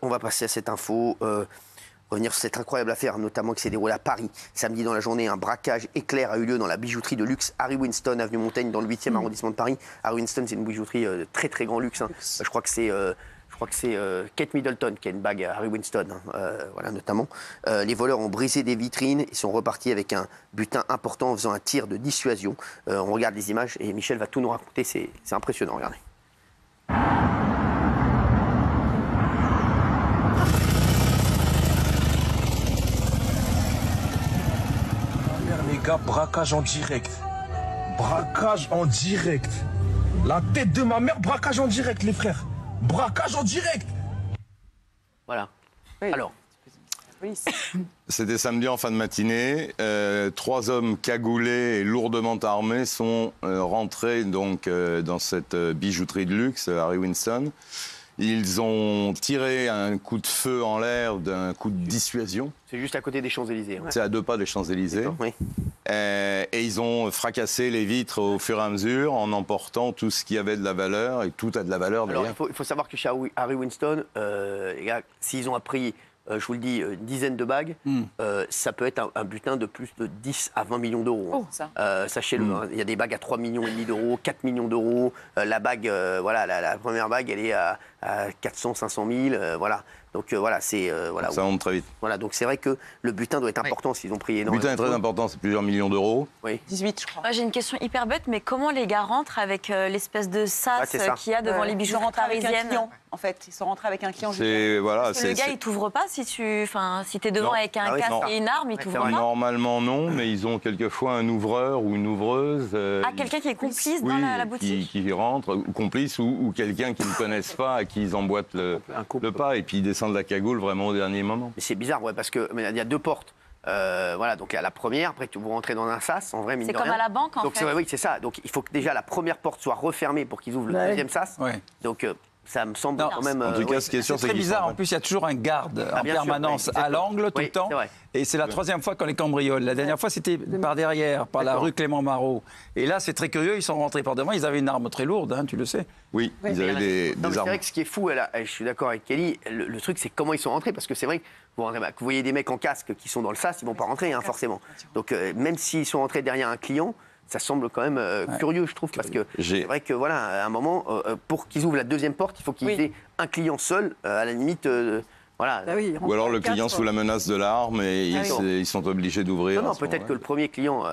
on va passer à cette info. Revenir sur cette incroyable affaire, notamment qui s'est déroulée à Paris. Samedi dans la journée, un braquage éclair a eu lieu dans la bijouterie de luxe Harry Winston, avenue Montaigne, dans le 8e arrondissement de Paris. Harry Winston, c'est une bijouterie de très très grand luxe. Hein. Je crois que c'est Kate Middleton qui a une bague à Harry Winston, voilà, notamment. Les voleurs ont brisé des vitrines et sont repartis avec un butin important en faisant un tir de dissuasion. On regarde les images et Michel va tout nous raconter. C'est impressionnant, regardez. Les gars, braquage en direct. Braquage en direct. La tête de ma mère, braquage en direct, les frères. Braquage en direct. Voilà. Oui. Alors. C'était samedi en fin de matinée. 3 hommes cagoulés et lourdement armés sont rentrés donc, dans cette bijouterie de luxe, Harry Winston. Ils ont tiré un coup de feu en l'air d'un coup de dissuasion. C'est juste à côté des Champs-Élysées. Ouais. C'est à 2 pas des Champs-Élysées. Oui. Et ils ont fracassé les vitres au fur et à mesure en emportant tout ce qui avait de la valeur. Et tout a de la valeur d'ailleurs. Alors, il faut savoir que chez Harry Winston, les gars, s'ils ont appris, je vous le dis, une dizaine de bagues, ça peut être un butin de plus de 10 à 20 millions d'euros. Sachez-le, hein, il y a des bagues à 3,5 millions d'euros, 4 millions d'euros. La bague, voilà, la première bague, elle est à 400, 500 000, voilà. Donc voilà, c'est voilà. Ça monte très vite. Voilà, donc c'est vrai que le butin doit être important s'ils ont pris énormément. Le butin est très important, c'est plusieurs millions d'euros. Oui. 18, je crois. Moi, j'ai une question hyper bête, mais comment les gars rentrent avec l'espèce de sas qu'il y a devant les bijouteries parisiennes? En fait, ils sont rentrés avec un client. Voilà, le gars, il t'ouvre pas si t'es devant avec un casque et une arme, il t'ouvre pas. Normalement non, mais ils ont quelquefois un ouvreur ou une ouvreuse. Quelqu'un qui est complice dans la boutique. Qui rentre, ou complice, ou quelqu'un qu'ils ne connaissent pas, à qui ils emboîtent le pas, et puis ils descendent la cagoule vraiment au dernier moment. Mais c'est bizarre, ouais, parce qu'il y a 2 portes. Voilà, donc à la première, après vous rentrez dans un sas, en vrai, mine de rien. C'est comme à la banque, en fait. Oui, c'est ça. Donc il faut que déjà la première porte soit refermée pour qu'ils ouvrent le deuxième sas. Ouais. Donc ça me semble quand même. En tout cas, ce qui est sûr, c'est très bizarre. En plus, il y a toujours un garde en permanence à l'angle tout le temps. Et c'est la 3e fois qu'on les cambriole. La dernière fois, c'était par derrière, par la rue Clément Marot. Et là, c'est très curieux. Ils sont rentrés par devant. Ils avaient une arme très lourde, hein, tu le sais. Oui, ils avaient des Non, mais c'est armes. vrai que ce qui est fou, je suis d'accord avec Kelly, le truc, c'est comment ils sont rentrés. Parce que c'est vrai que vous voyez des mecs en casque qui sont dans le sas, ils vont pas rentrer, hein, forcément. Donc même s'ils sont rentrés derrière un client, ça semble quand même curieux, je trouve, parce que c'est vrai que voilà, à un moment, pour qu'ils ouvrent la deuxième porte, il faut qu'ils aient un client seul, à la limite. Voilà. Ou alors le client sous la menace de l'arme et ils sont obligés d'ouvrir. Non, peut-être que le premier client.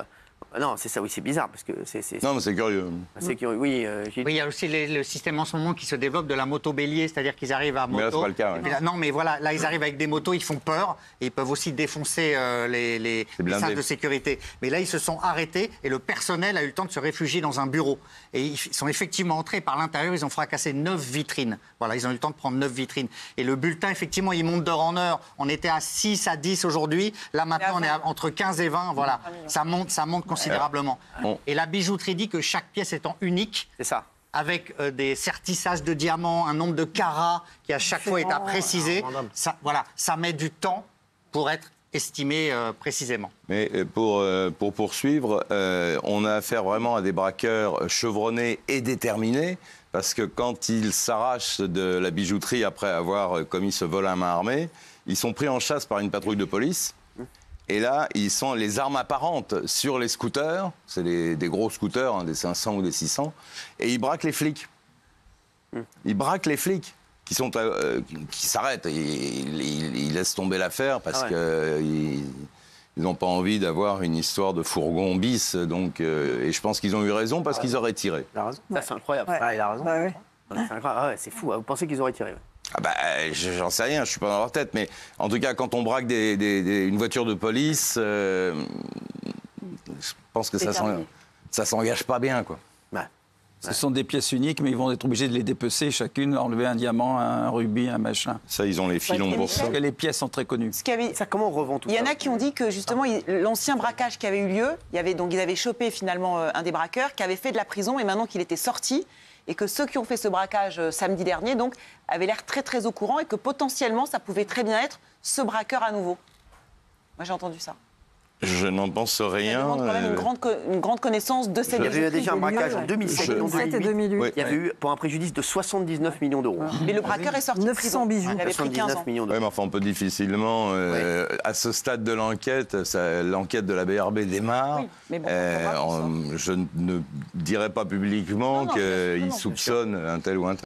Non, c'est ça, oui, c'est bizarre parce que c'est. Non, mais c'est curieux. C'est curieux, oui. Oui, il y a aussi le système en ce moment qui se développe de la moto bélier, c'est-à-dire qu'ils arrivent à moto. Mais là, c'est pas le cas. Là, non, mais voilà, là, ils arrivent avec des motos, ils font peur et ils peuvent aussi défoncer les cintres de sécurité. Mais là, ils se sont arrêtés et le personnel a eu le temps de se réfugier dans un bureau. Et ils sont effectivement entrés par l'intérieur, ils ont fracassé 9 vitrines. Voilà, ils ont eu le temps de prendre 9 vitrines. Et le bulletin, effectivement, il monte d'heure en heure. On était à 6 à 10 aujourd'hui. Là, maintenant, on est entre 15 et 20. Voilà, ça monte considérablement. Et la bijouterie dit que chaque pièce étant unique, c'est ça, avec des sertissages de diamants, un nombre de carats qui à chaque fois est à préciser, ça met du temps pour être estimé précisément. Mais pour poursuivre, on a affaire vraiment à des braqueurs chevronnés et déterminés, parce que quand ils s'arrachent de la bijouterie après avoir commis ce vol à main armée, ils sont pris en chasse par une patrouille de police. Et là, ils sont les armes apparentes sur les scooters, c'est des gros scooters, hein, des 500 ou des 600, et ils braquent les flics. Ils braquent les flics qui s'arrêtent. Ils laissent tomber l'affaire parce qu'ils n'ont pas envie d'avoir une histoire de fourgon bis. Donc, et je pense qu'ils ont eu raison parce qu'ils auraient tiré. Il a raison. Ça, c'est incroyable. Il a raison. C'est fou. Vous pensez qu'ils auraient tiré? J'en sais rien, je suis pas dans leur tête, mais en tout cas, quand on braque une voiture de police, je pense que ça s'engage pas bien, quoi. Ce sont des pièces uniques, mais ils vont être obligés de les dépecer chacune, enlever un diamant, un rubis, un machin. Ça, ils ont les filons pour ça. Parce que les pièces sont très connues. Ça, comment on revend tout ça? Il y en a qui ont dit que justement, l'ancien braquage qui avait eu lieu, ils avaient chopé finalement un des braqueurs qui avait fait de la prison et maintenant qu'il était sorti, et que ceux qui ont fait ce braquage samedi dernier donc, avaient l'air très très au courant et que potentiellement ça pouvait très bien être ce braqueur à nouveau. Moi j'ai entendu ça. Je n'en pense rien. Ça demande quand même une grande connaissance de ces bijouteries. Il y avait déjà un braquage en 2007 et 2008. Il y avait eu pour un préjudice de 79 millions d'euros. Mais le braqueur est sorti 900 bijoux. Il avait pris 15 ans. millions d'euros. Oui, mais enfin, on peut difficilement, à ce stade de l'enquête, l'enquête de la BRB démarre. Oui, mais bon, je ne dirais pas publiquement qu'il soupçonne un tel ou un tel.